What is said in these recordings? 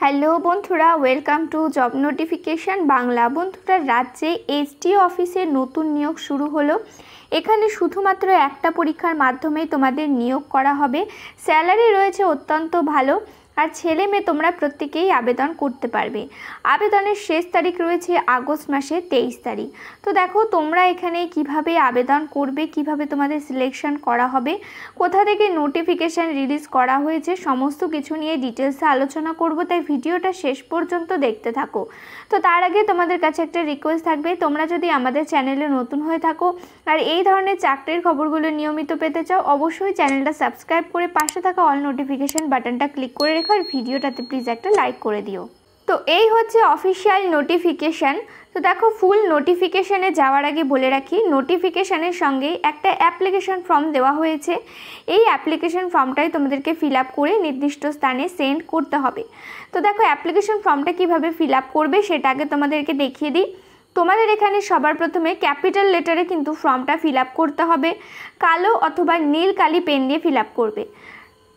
Hello বন্ধুরা, welcome to job notification Bangla. বন্ধুরা, রাজ্যে এসডি অফিসের নতুন নিয়োগ শুরু হলো। এখানে শুধুমাত্র একটা পরীক্ষার মাধ্যমেই তোমাদের নিয়োগ করা হবে। স্যালারি রয়েছে অত্যন্ত ভালো, আর ছেলে মেয়ে তোমরা প্রত্যেকেই আবেদন করতে পারবে। আবেদনের শেষ তারিখ রয়েছে আগস্ট মাসের 23 তারিখ। তো দেখো তোমরা এখানে কিভাবে আবেদন করবে, কিভাবে তোমাদের সিলেকশন করা হবে, কোথা থেকে নোটিফিকেশান রিলিজ করা হয়েছে, সমস্ত কিছু নিয়ে ডিটেলসে আলোচনা করব। তাই ভিডিওটা শেষ পর্যন্ত দেখতে থাকো। তো তার আগে তোমাদের কাছে একটা রিকোয়েস্ট থাকবে, তোমরা যদি আমাদের চ্যানেলে নতুন হয়ে থাকো আর এই ধরনের চাকরির খবরগুলো নিয়মিত পেতে চাও, অবশ্যই চ্যানেলটা সাবস্ক্রাইব করে পাশে থাকা অল নোটিফিকেশান বাটনটা ক্লিক করে রেখো, আর ভিডিওটাতে প্লিজ একটা লাইক করে দিও। তো এই হচ্ছে অফিসিয়াল নোটিফিকেশান। তো দেখো, ফুল নোটিফিকেশানে যাওয়ার আগে বলে রাখি, নোটিফিকেশানের সঙ্গে একটা অ্যাপ্লিকেশন ফর্ম দেওয়া হয়েছে। এই অ্যাপ্লিকেশন ফর্মটাই তোমাদেরকে ফিল আপ করে নির্দিষ্ট স্থানে সেন্ড করতে হবে। তো দেখো, অ্যাপ্লিকেশন ফর্মটা কিভাবে ফিল আপ করবে সেটা আগে তোমাদেরকে দেখিয়ে দিই। তোমাদের এখানে সবার প্রথমে ক্যাপিটাল লেটারে কিন্তু ফর্মটা ফিল আপ করতে হবে। কালো অথবা নীল কালি পেন দিয়ে ফিল আপ করবে।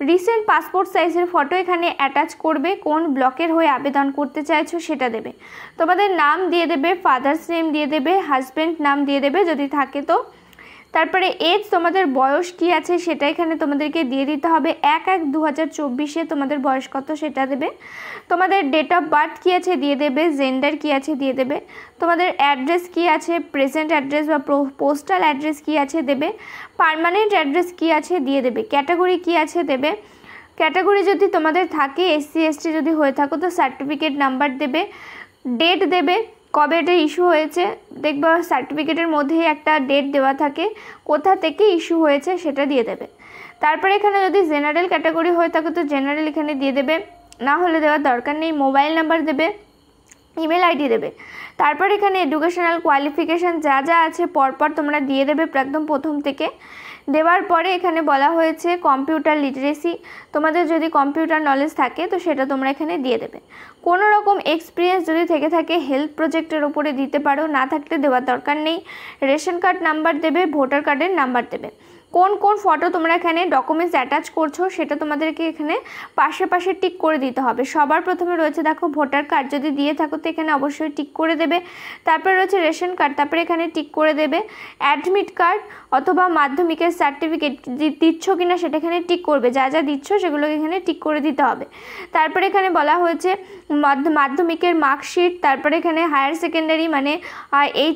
রিসেন্ট পাসপোর্ট সাইজের ফটো এখানে অ্যাটাচ করবে। কোন ব্লকের হয়ে আবেদন করতে চাইছো সেটা দেবে। তোমাদের নাম দিয়ে দেবে, ফাদার্স নেম দিয়ে দেবে, হাজব্যান্ড নাম দিয়ে দেবে যদি থাকে তো। তারপরে এজ, তোমাদের বয়স কী আছে সেটা এখানে তোমাদেরকে দিয়ে দিতে হবে। 1/1/2024 তোমাদের বয়স কত সেটা দেবে। তোমাদের ডেট অফ বার্থ কী আছে দিয়ে দেবে, জেন্ডার কী আছে দিয়ে দেবে। তোমাদের অ্যাড্রেস কী আছে, প্রেজেন্ট অ্যাড্রেস বা পোস্টাল অ্যাড্রেস কী আছে দেবে। পার্মানেন্ট অ্যাড্রেস কী আছে দিয়ে দেবে। ক্যাটাগরি কী আছে দেবে। ক্যাটাগরি যদি তোমাদের থাকে, SC ST যদি হয়ে থাকো তো সার্টিফিকেট নাম্বার দেবে। ডেট দেবে, কবে এটা ইস্যু হয়েছে দেখবা সার্টিফিকেটের মধ্যেই একটা ডেট দেওয়া থাকে, কোথা থেকে ইস্যু হয়েছে সেটা দিয়ে দেবে। তারপরে এখানে যদি জেনারেল ক্যাটাগরি হয়ে থাকে তো জেনারেল এখানে দিয়ে দেবে, না হলে দেওয়ার দরকার নেই। মোবাইল নাম্বার দেবে, ইমেল আইডি দেবে। তারপর এখানে এডুকেশনাল কোয়ালিফিকেশান যা যা আছে পরপর তোমরা দিয়ে দেবে একদম প্রথম থেকে। দেওয়ার পরে এখানে বলা হয়েছে কম্পিউটার লিটারেসি, তোমাদের যদি কম্পিউটার নলেজ থাকে তো সেটা তোমরা এখানে দিয়ে দেবে। কোনো রকম এক্সপিরিয়েন্স যদি থেকে থাকে হেলথ প্রজেক্টের ওপরে দিতে পারো, না থাকলে দেওয়ার দরকার নেই। রেশন কার্ড নাম্বার দেবে, ভোটার কার্ডের নাম্বার দেবে। কোন কোন ফটো তোমরা এখানে ডকুমেন্টস অ্যাটাচ করছো সেটা তোমাদেরকে এখানে পাশে পাশে টিক করে দিতে হবে। সবার প্রথমে রয়েছে দেখো ভোটার কার্ড, যদি দিয়ে থাকো তো এখানে অবশ্যই টিক করে দেবে। তারপরে রয়েছে রেশন কার্ড, তারপরে এখানে টিক করে দেবে। অ্যাডমিট কার্ড অথবা মাধ্যমিকের সার্টিফিকেট দিচ্ছ কিনা সেটা এখানে টিক করবে, যা যা দিচ্ছ সেগুলো এখানে টিক করে দিতে হবে। তারপরে এখানে বলা হয়েছে মাধ্যমিকের মার্কশিট, তারপরে এখানে হায়ার সেকেন্ডারি মানে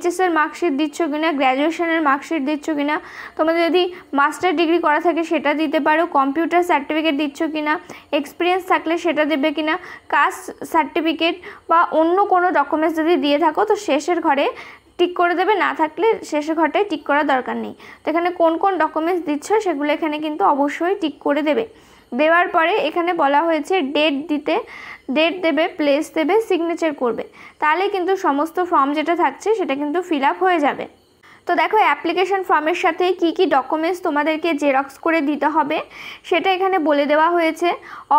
HSের মার্কশিট দিচ্ছ কিনা, গ্র্যাজুয়েশনের মার্কশিট দিচ্ছ কিনা, তোমাদের যদি মাস্টার ডিগ্রি করা থাকে সেটা দিতে পারো। কম্পিউটার সার্টিফিকেট দিচ্ছ কিনা, এক্সপিরিয়েন্স থাকলে সেটা দেবে কিনা, কাস্ট সার্টিফিকেট বা অন্য কোনো ডকুমেন্টস যদি দিয়ে থাকো তো শেষের ঘরে টিক করে দেবে, না থাকলে শেষের ঘরটায় টিক করার দরকার নেই। তো এখানে কোন কোন ডকুমেন্টস দিচ্ছ সেগুলো এখানে কিন্তু অবশ্যই টিক করে দেবে। দেওয়ার পরে এখানে বলা হয়েছে ডেট দিতে, ডেট দেবে, প্লেস দেবে, সিগনেচার করবে। তাহলে কিন্তু সমস্ত ফর্ম যেটা থাকছে সেটা কিন্তু ফিল আপ হয়ে যাবে। তো দেখো, অ্যাপ্লিকেশন ফর্মের সাথে কি কি ডকুমেন্টস তোমাদেরকে জেরক্স করে দিতে হবে সেটা এখানে বলে দেওয়া হয়েছে।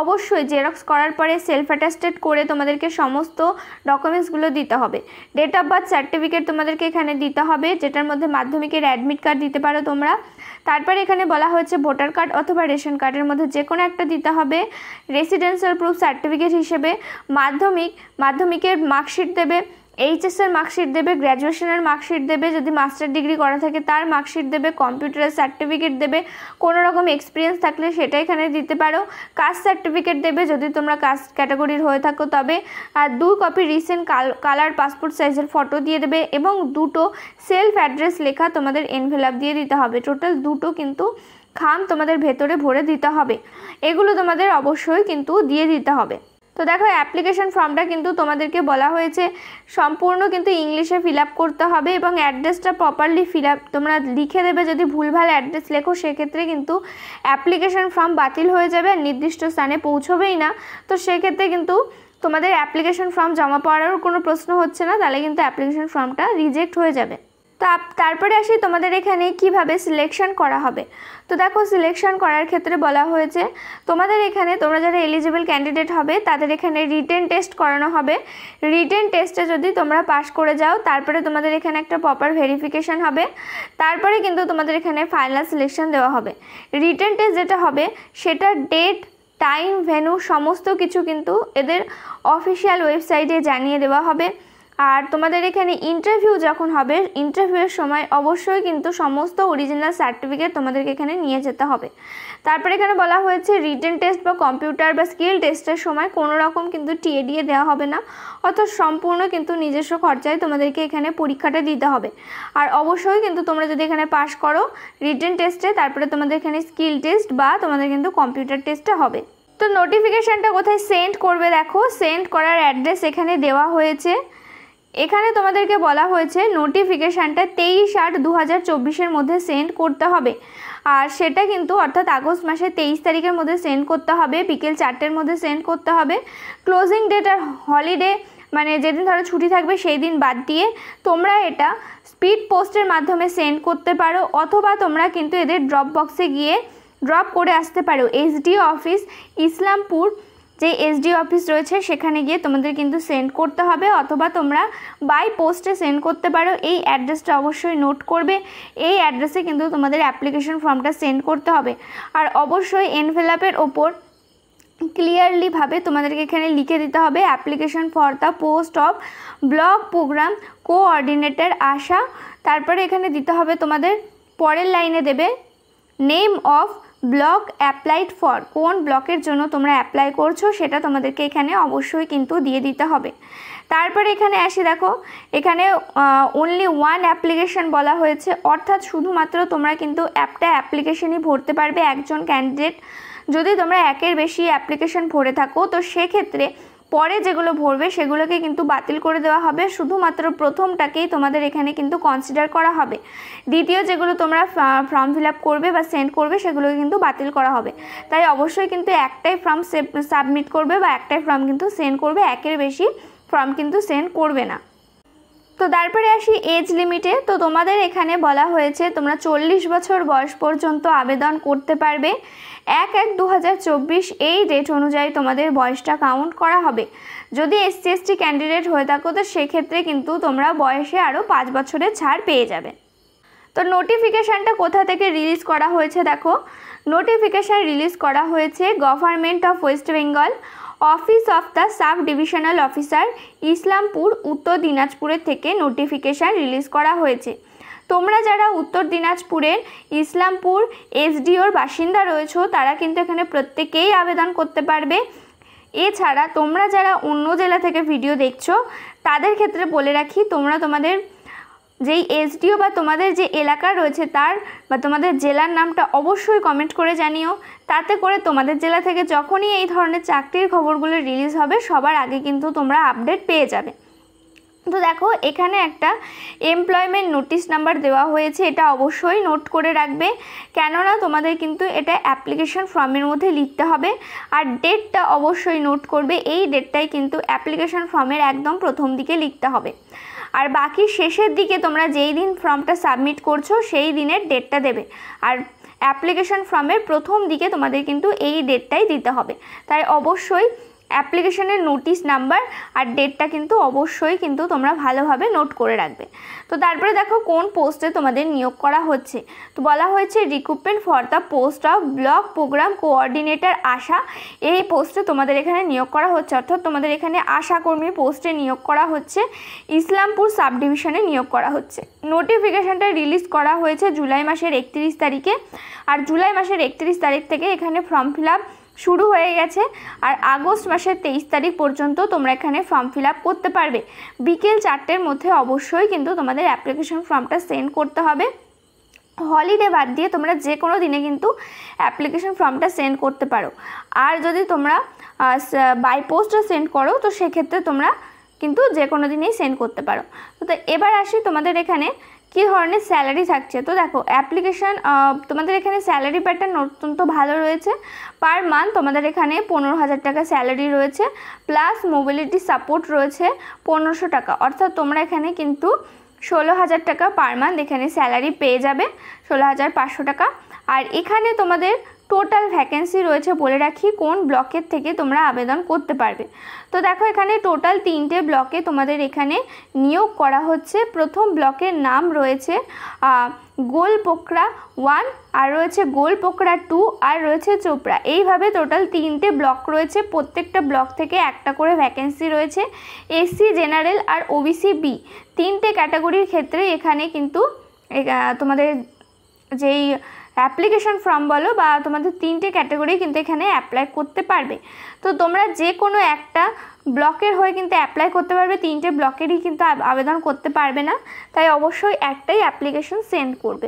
অবশ্যই জেরক্স করার পরে সেলফ অ্যাটাস্টেড করে তোমাদেরকে সমস্ত ডকুমেন্টসগুলো দিতে হবে। ডেট অফ বার্থ সার্টিফিকেট তোমাদেরকে এখানে দিতে হবে, যেটার মধ্যে মাধ্যমিকের অ্যাডমিট কার্ড দিতে পারো তোমরা। তারপরে এখানে বলা হয়েছে ভোটার কার্ড অথবা রেশন কার্ডের মধ্যে যে কোনো একটা দিতে হবে। রেসিডেন্সিয়াল প্রুফ সার্টিফিকেট হিসেবে মাধ্যমিকের মার্কশিট দেবে, HSের মার্কশিট দেবে, গ্র্যাজুয়েশনের মার্কশিট দেবে, যদি মাস্টার ডিগ্রি করা থাকে তার মার্কশিট দেবে, কম্পিউটারের সার্টিফিকেট দেবে, কোনো রকম এক্সপিরিয়েন্স থাকলে সেটা এখানে দিতে পারো। কাস্ট সার্টিফিকেট দেবে যদি তোমরা কাস্ট ক্যাটাগরির হয়ে থাকো তবে। আর 2 কপি রিসেন্ট কালার পাসপোর্ট সাইজের ফটো দিয়ে দেবে, এবং 2টো সেলফ অ্যাড্রেস লেখা তোমাদের এনভেলপ দিয়ে দিতে হবে। টোটাল 2টো কিন্তু খাম তোমাদের ভেতরে ভরে দিতে হবে। এগুলো তোমাদের অবশ্যই কিন্তু দিয়ে দিতে হবে। তো দেখো, অ্যাপ্লিকেশন ফর্মটা কিন্তু তোমাদেরকে বলা হয়েছে সম্পূর্ণ কিন্তু ইংলিশে ফিল আপ করতে হবে, এবং অ্যাড্রেসটা প্রপারলি ফিল আপ তোমরা লিখে দেবে। যদি ভুলভাল অ্যাড্রেস লেখো সেক্ষেত্রে কিন্তু অ্যাপ্লিকেশন ফর্ম বাতিল হয়ে যাবে আর নির্দিষ্ট স্থানে পৌঁছবেই না। তো সেক্ষেত্রে কিন্তু তোমাদের অ্যাপ্লিকেশন ফর্ম জমা পড়ারও কোনো প্রশ্ন হচ্ছে না, তাহলে কিন্তু অ্যাপ্লিকেশন ফর্মটা রিজেক্ট হয়ে যাবে। তো তারপরে আসি তোমাদের এখানে কিভাবে সিলেকশন করা হবে। তো দেখো, সিলেকশন করার ক্ষেত্রে বলা হয়েছে তোমাদের এখানে তোমরা যারা এলিজিবল ক্যান্ডিডেট হবে তাদের এখানে রিটেন টেস্ট করানো হবে। রিটেন টেস্টে যদি তোমরা পাস করে যাও তারপরে তোমাদের এখানে একটা প্রপার ভেরিফিকেশান হবে, তারপরে কিন্তু তোমাদের এখানে ফাইনাল সিলেকশন দেওয়া হবে। রিটেন টেস্ট যেটা হবে সেটা ডেট, টাইম, ভেন্যু সমস্ত কিছু কিন্তু এদের অফিসিয়াল ওয়েবসাইটে জানিয়ে দেওয়া হবে। আর তোমাদের এখানে ইন্টারভিউ যখন হবে, ইন্টারভিউয়ের সময় অবশ্যই কিন্তু সমস্ত অরিজিনাল সার্টিফিকেট তোমাদেরকে এখানে নিয়ে যেতে হবে। তারপরে এখানে বলা হয়েছে রিটেন টেস্ট বা কম্পিউটার বা স্কিল টেস্টের সময় কোনো রকম কিন্তু টিএডিএ দেওয়া হবে না, অর্থাৎ সম্পূর্ণ কিন্তু নিজস্ব খরচায় তোমাদেরকে এখানে পরীক্ষাটা দিতে হবে। আর অবশ্যই কিন্তু তোমরা যদি এখানে পাস করো রিটেন টেস্টে, তারপরে তোমাদের এখানে স্কিল টেস্ট বা তোমাদের কিন্তু কম্পিউটার টেস্টটা হবে। তো নোটিফিকেশানটা কোথায় সেন্ড করবে, দেখো সেন্ড করার অ্যাড্রেস এখানে দেওয়া হয়েছে। এখানে তোমাদেরকে বলা হয়েছে নোটিফিকেশানটা 23/8/2024 মধ্যে সেন্ড করতে হবে। আর সেটা কিন্তু অর্থাৎ আগস্ট মাসের 23 তারিখের মধ্যে সেন্ড করতে হবে, বিকেল 4টের মধ্যে সেন্ড করতে হবে। ক্লোজিং ডেট আর হলিডে মানে যেদিন ধরো ছুটি থাকবে সেই দিন বাদ দিয়ে তোমরা এটা স্পিড পোস্টের মাধ্যমে সেন্ড করতে পারো, অথবা তোমরা কিন্তু এদের ড্রপ বক্সে গিয়ে ড্রপ করে আসতে পারো। এসডিও অফিস ইসলামপুর যে এসডিও অফিস রয়েছে সেখানে গিয়ে তোমাদের কিন্তু সেন্ড করতে হবে, অথবা তোমরা বাই পোস্টে সেন্ড করতে পারো। এই অ্যাড্রেসটা অবশ্যই নোট করবে, এই অ্যাড্রেসে কিন্তু তোমাদের অ্যাপ্লিকেশন ফর্মটা সেন্ড করতে হবে। আর অবশ্যই এনভেলপের ওপর ক্লিয়ারলিভাবে তোমাদেরকে এখানে লিখে দিতে হবে application for the post of block programme coordinator ASHA. তারপরে এখানে দিতে হবে তোমাদের পরের লাইনে দেবে name of block applied for, কোন ব্লকের জন্য তোমরা অ্যাপ্লাই করছো সেটা তোমাদেরকে এখানে অবশ্যই কিন্তু দিয়ে দিতে হবে। তারপরে এখানে আসি, দেখো এখানে অনলি ওয়ান অ্যাপ্লিকেশন বলা হয়েছে, অর্থাৎ শুধুমাত্র তোমরা কিন্তু একটা অ্যাপ্লিকেশনই ভরতে পারবে একজন ক্যান্ডিডেট। যদি তোমরা একের বেশি অ্যাপ্লিকেশন ভরে থাকো তো সেক্ষেত্রে পরে যেগুলো ভরবে সেগুলোকে কিন্তু বাতিল করে দেওয়া হবে, শুধুমাত্র প্রথমটাকেই তোমাদের এখানে কিন্তু কনসিডার করা হবে। দ্বিতীয় যেগুলো তোমরা ফর্ম ফিল আপ করবে বা সেন্ড করবে সেগুলোকে কিন্তু বাতিল করা হবে। তাই অবশ্যই কিন্তু একটাই ফর্ম সাবমিট করবে বা একটাই ফর্ম কিন্তু সেন্ড করবে, একের বেশি ফর্ম কিন্তু সেন্ড করবে না। তো তারপরে আসি এজ লিমিটে। তো তোমাদের এখানে বলা হয়েছে তোমরা 40 বছর বয়স পর্যন্ত আবেদন করতে পারবে। 1/1/2024 এই ডেট অনুযায়ী তোমাদের বয়সটা কাউন্ট করা হবে। যদি SC ST ক্যান্ডিডেট হয়ে থাকো তো সেক্ষেত্রে কিন্তু তোমরা বয়সে আরও 5 বছরের ছাড় পেয়ে যাবে। তো নোটিফিকেশানটা কোথা থেকে রিলিজ করা হয়েছে, দেখো নোটিফিকেশান রিলিজ করা হয়েছে government of West Bengal, office of the sub divisional officer Islampur, উত্তর দিনাজপুরের থেকে নোটিফিকেশান রিলিজ করা হয়েছে। তোমরা যারা উত্তর দিনাজপুরের ইসলামপুর এসডিওর বাসিন্দা রয়েছো তারা কিন্তু এখানে প্রত্যেকেই আবেদন করতে পারবে। এছাড়া তোমরা যারা অন্য জেলা থেকে ভিডিও দেখছো তাদের ক্ষেত্রে বলে রাখি, তোমরা তোমাদের যেই এসডিও বা তোমাদের যে এলাকা রয়েছে তার বা তোমাদের জেলার নামটা অবশ্যই কমেন্ট করে জানিও, তাতে করে তোমাদের জেলা থেকে যখনই এই ধরনের চাকরির খবরগুলো রিলিজ হবে সবার আগে কিন্তু তোমরা আপডেট পেয়ে যাবে। তো দেখো এখানে একটা এমপ্লয়মেন্ট নোটিশ নাম্বার দেওয়া হয়েছে, এটা অবশ্যই নোট করে রাখবে, কেননা তোমাদের কিন্তু এটা অ্যাপ্লিকেশন ফর্মের মধ্যে লিখতে হবে। আর ডেটটা অবশ্যই নোট করবে, এই ডেটটাই কিন্তু অ্যাপ্লিকেশন ফর্মের একদম প্রথম দিকে লিখতে হবে। আর বাকি শেষের দিকে তোমরা যেই দিন ফর্মটা সাবমিট করছো সেই দিনের ডেটটা দেবে। আর অ্যাপ্লিকেশন ফর্মের প্রথম দিকে তোমাদের কিন্তু এই ডেটটাই দিতে হবে। তাই অবশ্যই অ্যাপ্লিকেশনের নোটিশ নাম্বার আর ডেটটা কিন্তু অবশ্যই কিন্তু তোমরা ভালোভাবে নোট করে রাখবে। তো তারপরে দেখো কোন পোস্টে তোমাদের নিয়োগ করা হচ্ছে। তো বলা হয়েছে recruitment for the post of block programme coordinator ASHA, এই পোস্টে তোমাদের এখানে নিয়োগ করা হচ্ছে, অর্থাৎ তোমাদের এখানে আশাকর্মী পোস্টে নিয়োগ করা হচ্ছে, ইসলামপুর সাব ডিভিশনে নিয়োগ করা হচ্ছে। নোটিফিকেশানটা রিলিজ করা হয়েছে জুলাই মাসের 31 তারিখে। আর জুলাই মাসের 31 তারিখ থেকে এখানে ফর্ম ফিল আপ শুরু হয়ে গেছে। আর আগস্ট মাসের 23 তারিখ পর্যন্ত তোমরা এখানে ফর্ম ফিল আপ করতে পারবে। বিকেল 4টের মধ্যে অবশ্যই কিন্তু তোমাদের অ্যাপ্লিকেশন ফর্মটা সেন্ড করতে হবে। হলিডে বাদ দিয়ে তোমরা যে কোনো দিনে কিন্তু অ্যাপ্লিকেশন ফর্মটা সেন্ড করতে পারো। আর যদি তোমরা বাই পোস্টে সেন্ড করো তো সেক্ষেত্রে তোমরা কিন্তু যে কোনো দিনেই সেন্ড করতে পারো। তো এবার আসি তোমাদের এখানে কী ধরনের স্যালারি থাকছে। তো দেখো অ্যাপ্লিকেশান তোমাদের এখানে স্যালারি প্যাটার্ন অত্যন্ত ভালো রয়েছে। পার মান্থ তোমাদের এখানে 15,000 টাকা স্যালারি রয়েছে, প্লাস মোবিলিটি সাপোর্ট রয়েছে 1500 টাকা, অর্থাৎ তোমরা এখানে কিন্তু 16,000 টাকা পার মান্থ এখানে স্যালারি পেয়ে যাবে, 16,500 টাকা। আর এখানে তোমাদের টোটাল ভ্যাকেন্সি রয়েছে বলে রাখি কোন ব্লকের থেকে তোমরা আবেদন করতে পারবে। তো দেখো এখানে টোটাল 3টে ব্লকে তোমাদের এখানে নিয়োগ করা হচ্ছে। প্রথম ব্লকের নাম রয়েছে গোলপোকরা 1, আর রয়েছে গোলপোকরা 2, আর রয়েছে চোপড়া। এইভাবে টোটাল 3টে ব্লক রয়েছে। প্রত্যেকটা ব্লক থেকে একটা করে ভ্যাকেন্সি রয়েছে। এসসি, জেনারেল আর ওবিসি বি 3টে ক্যাটাগরির ক্ষেত্রে এখানে কিন্তু তোমাদের যেই অ্যাপ্লিকেশন ফর্ম বলো বা তোমাদের 3টে ক্যাটাগরি কিন্তু এখানে অ্যাপ্লাই করতে পারবে। তো তোমরা যে কোনো একটা ব্লকের হয়ে কিন্তু অ্যাপ্লাই করতে পারবে, 3টে ব্লকেরই কিন্তু আবেদন করতে পারবে না, তাই অবশ্যই একটাই অ্যাপ্লিকেশন সেন্ড করবে।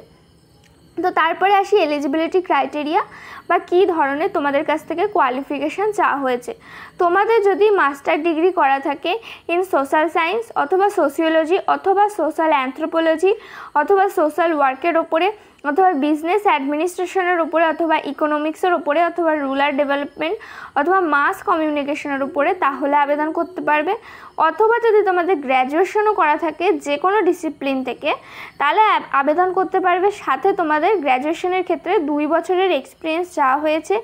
তো তারপরে আসি এলিজিবিলিটি ক্রাইটেরিয়া বা কী ধরনের তোমাদের কাছ থেকে কোয়ালিফিকেশান চাওয়া হয়েছে। তোমাদের যদি মাস্টার ডিগ্রি করা থাকে ইন সোশ্যাল সায়েন্স অথবা সোশিওলজি অথবা সোশ্যাল অ্যানথ্রোপোলজি অথবা সোশ্যাল ওয়ার্কের ওপরে অথবা বিজনেস অ্যাডমিনিস্ট্রেশনের উপরে অথবা ইকোনমিক্সের উপরে অথবা রুরাল ডেভেলপমেন্ট অথবা মাস কমিউনিকেশনের উপরে, তাহলে আবেদন করতে পারবে। অথবা যদি তোমাদের গ্র্যাজুয়েশনও করা থাকে যে কোনো ডিসিপ্লিন থেকে, তাহলে আবেদন করতে পারবে। সাথে তোমাদের গ্র্যাজুয়েশনের ক্ষেত্রে 2 বছরের এক্সপিরিয়েন্স চাওয়া হয়েছে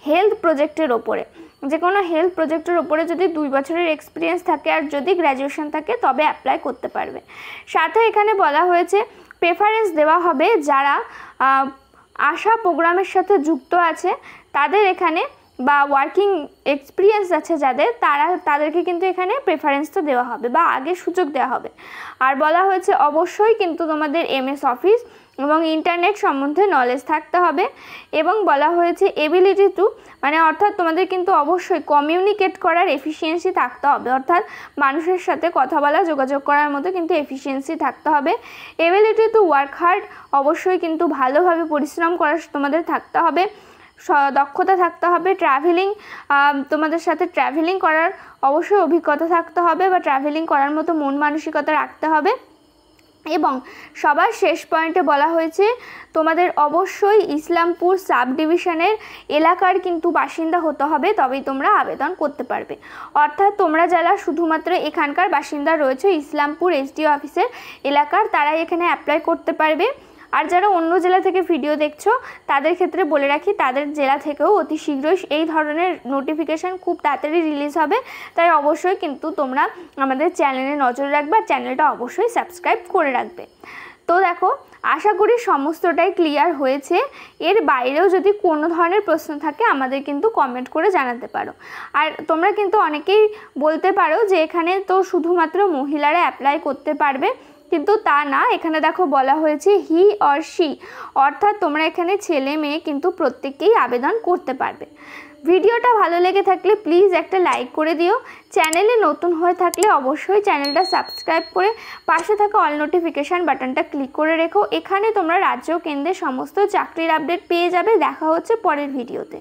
হেলথ প্রজেক্টের ওপরে। যে কোনো হেলথ প্রজেক্টের ওপরে যদি 2 বছরের এক্সপিরিয়েন্স থাকে আর যদি গ্র্যাজুয়েশন থাকে তবে অ্যাপ্লাই করতে পারবে। সাথে এখানে বলা হয়েছে প্রেফারেন্স দেওয়া হবে যারা আশা প্রোগ্রামের সাথে যুক্ত আছে তাদের এখানে, বা ওয়ার্কিং এক্সপিরিয়েন্স আছে যাদের, তাদেরকে কিন্তু এখানে প্রেফারেন্সটা দেওয়া হবে বা আগে সুযোগ দেওয়া হবে। আর বলা হয়েছে অবশ্যই কিন্তু তোমাদের এমএস অফিস এবং ইন্টারনেট সম্বন্ধে নলেজ থাকতে হবে। এবং বলা হয়েছে এবিলিটি টু, মানে অর্থাৎ তোমাদের কিন্তু অবশ্যই কমিউনিকেট করার এফিসিয়েন্সি থাকতে হবে, অর্থাৎ মানুষের সাথে কথা বলা, যোগাযোগ করার মতো কিন্তু এফিসিয়েন্সি থাকতে হবে। এবিলিটি টু ওয়ার্ক হার্ড, অবশ্যই কিন্তু ভালোভাবে পরিশ্রম করার তোমাদের থাকতে হবে, দক্ষতা থাকতে হবে। ট্রাভেলিং, তোমাদের সাথে ট্রাভেলিং করার অবশ্যই অভিজ্ঞতা থাকতে হবে বা ট্রাভেলিং করার মতো মন মানসিকতা রাখতে হবে। এবং সবার শেষ পয়েন্টে বলা হয়েছে তোমাদের অবশ্যই ইসলামপুর সাব ডিভিশনের এলাকার কিন্তু বাসিন্দা হতে হবে, তবেই তোমরা আবেদন করতে পারবে। অর্থাৎ তোমরা যারা শুধুমাত্র এখানকার বাসিন্দা রয়েছে ইসলামপুর এসডিও অফিসের এলাকার, তারাই এখানে অ্যাপ্লাই করতে পারবে। আর যারা অন্য জেলা থেকে ভিডিও দেখছো তাদের ক্ষেত্রে বলে রাখি, তাদের জেলা থেকেও অতি শীঘ্রই এই ধরনের নোটিফিকেশান খুব তাড়াতাড়ি রিলিজ হবে, তাই অবশ্যই কিন্তু তোমরা আমাদের চ্যানেলে নজর রাখবে আর চ্যানেলটা অবশ্যই সাবস্ক্রাইব করে রাখবে। তো দেখো, আশা করি সমস্তটাই ক্লিয়ার হয়েছে। এর বাইরেও যদি কোনো ধরনের প্রশ্ন থাকে আমাদের কিন্তু কমেন্ট করে জানাতে পারো। আর তোমরা কিন্তু অনেকেই বলতে পারো যে এখানে তো শুধুমাত্র মহিলারা অ্যাপ্লাই করতে পারবে, কিন্তু তা না। এখানে দেখো বলা হয়েছে হি অর শি, অর্থাৎ তোমরা এখানে ছেলে মেয়ে কিন্তু প্রত্যেককেই আবেদন করতে পারবে। ভিডিওটা ভালো লেগে থাকলে প্লিজ একটা লাইক করে দিও। চ্যানেলে নতুন হয়ে থাকলে অবশ্যই চ্যানেলটা সাবস্ক্রাইব করে পাশে থাকা অল নোটিফিকেশান বাটনটা ক্লিক করে রেখো। এখানে তোমরা রাজ্য কেন্দ্রের সমস্ত চাকরির আপডেট পেয়ে যাবে। দেখা হচ্ছে পরের ভিডিওতে।